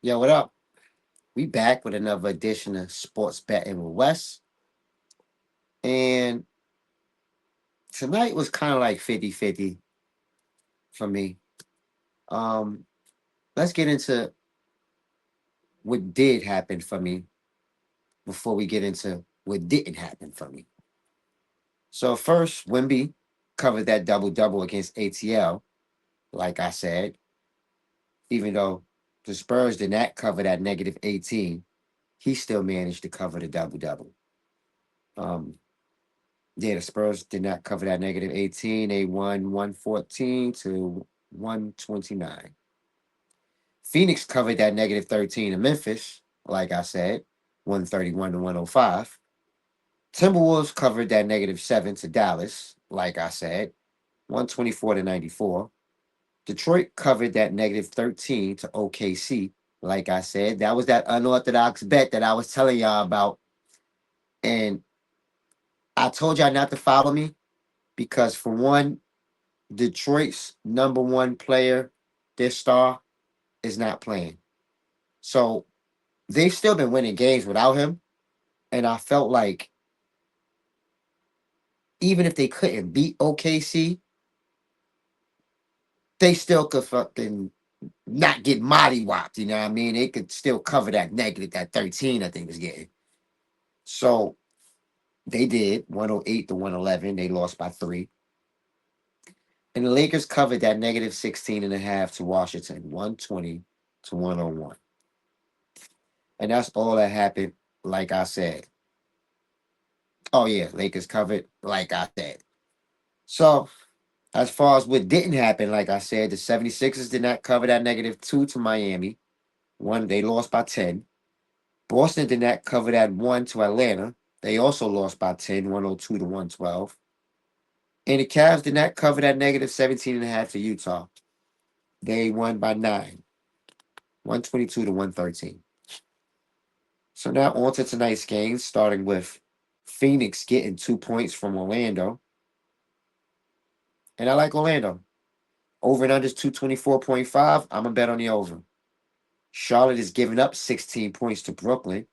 Yo, what up? We back with another edition of Sports Betting with Wes. And tonight was kind of like 50-50 for me. Um, let's get into what did happen for me before we get into what didn't happen for me. So first, Wimby covered that double-double against ATL, like I said, even though the Spurs did not cover that negative 18, he still managed to cover the double-double. Um, Yeah, the Spurs did not cover that negative 18. They won 114 to 129. Phoenix covered that negative 13 in Memphis, like I said, 131 to 105. Timberwolves covered that negative 7 to Dallas, like I said, 124 to 94. Detroit covered that negative 13 to OKC, like I said. That was that unorthodox bet that I was telling y'all about. And I told y'all not to follow me because, for one, Detroit's number one player, their star, is not playing. So they've still been winning games without him. And I felt like even if they couldn't beat OKC, they still could fucking not get mollywopped. You know what I mean? They could still cover that negative, that 13, I think was getting. So they did 108 to 111. They lost by 3. And the Lakers covered that negative 16 and a half to Washington, 120 to 101. And that's all that happened, like I said. Oh yeah, Lakers covered, like I said. So as far as what didn't happen, like I said, the 76ers did not cover that negative 2 to Miami. One, they lost by 10. Boston did not cover that 1 to Atlanta. They also lost by 10, 102 to 112. And the Cavs did not cover that negative 17 and a half to Utah. They won by 9, 122 to 113. So now on to tonight's games, starting with Phoenix getting 2 points from Orlando. And I like Orlando. Over and under is 224.5. I'm going to bet on the over. Charlotte is giving up 16 points to Brooklyn.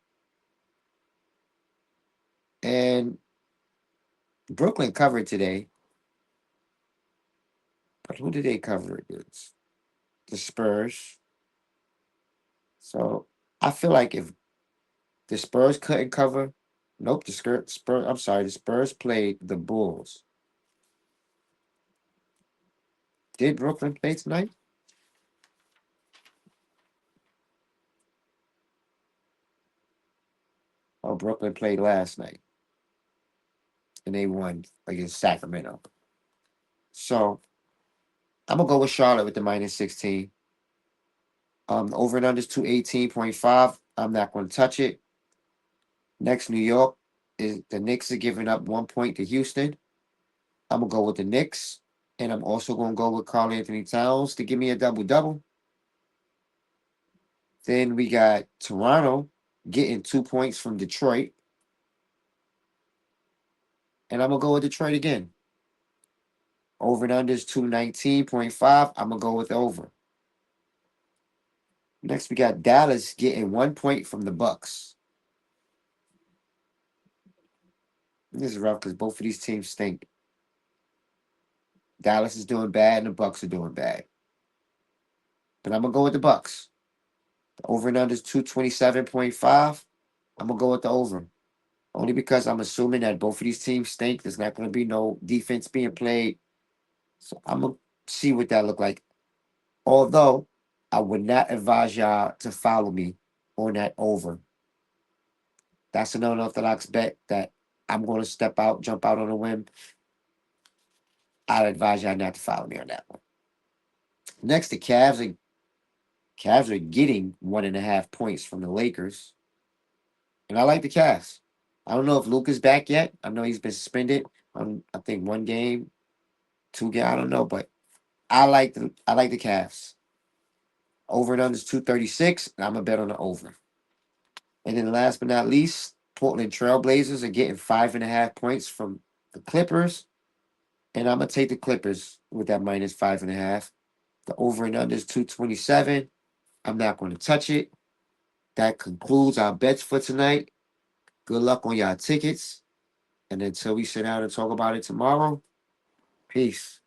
And Brooklyn covered today. But who did they cover against? The Spurs. So I feel like if the Spurs couldn't cover, nope, the Spurs played the Bulls. Did Brooklyn play tonight? Oh, Brooklyn played last night. And they won against Sacramento. So I'm gonna go with Charlotte with the minus 16. Over and under is 218.5. I'm not gonna touch it. Next, New York is the Knicks are giving up 1 point to Houston. I'm gonna go with the Knicks, and I'm also gonna go with Carl Anthony Towns to give me a double double. Then we got Toronto getting 2 points from Detroit, and I'm gonna go with Detroit again. Over and under is 219.5. I'm gonna go with over. Next, we got Dallas getting 1 point from the Bucks. This is rough because both of these teams stink. Dallas is doing bad, and the Bucks are doing bad. But I'm gonna go with the Bucks. The over and under is 227.5. I'm gonna go with the over. Only because I'm assuming that both of these teams stink. There's not gonna be no defense being played. So I'm gonna see what that look like. Although I would not advise y'all to follow me on that over. That's an unorthodox bet that I'm gonna step out, jump out on a whim. I'd advise y'all not to follow me on that one. Next, the Cavs are getting 1.5 points from the Lakers. And I like the Cavs. I don't know if Luke is back yet. I know he's been suspended on I think 1 game, 2 game. I don't know, but I like the Cavs. Over and under is 236. And I'm gonna bet on the over. And then last but not least, Portland Trailblazers are getting 5.5 points from the Clippers. And I'm gonna take the Clippers with that minus 5.5. The over and under is 227. I'm not going to touch it. That concludes our bets for tonight. Good luck on y'all tickets. And until we sit down and talk about it tomorrow, peace.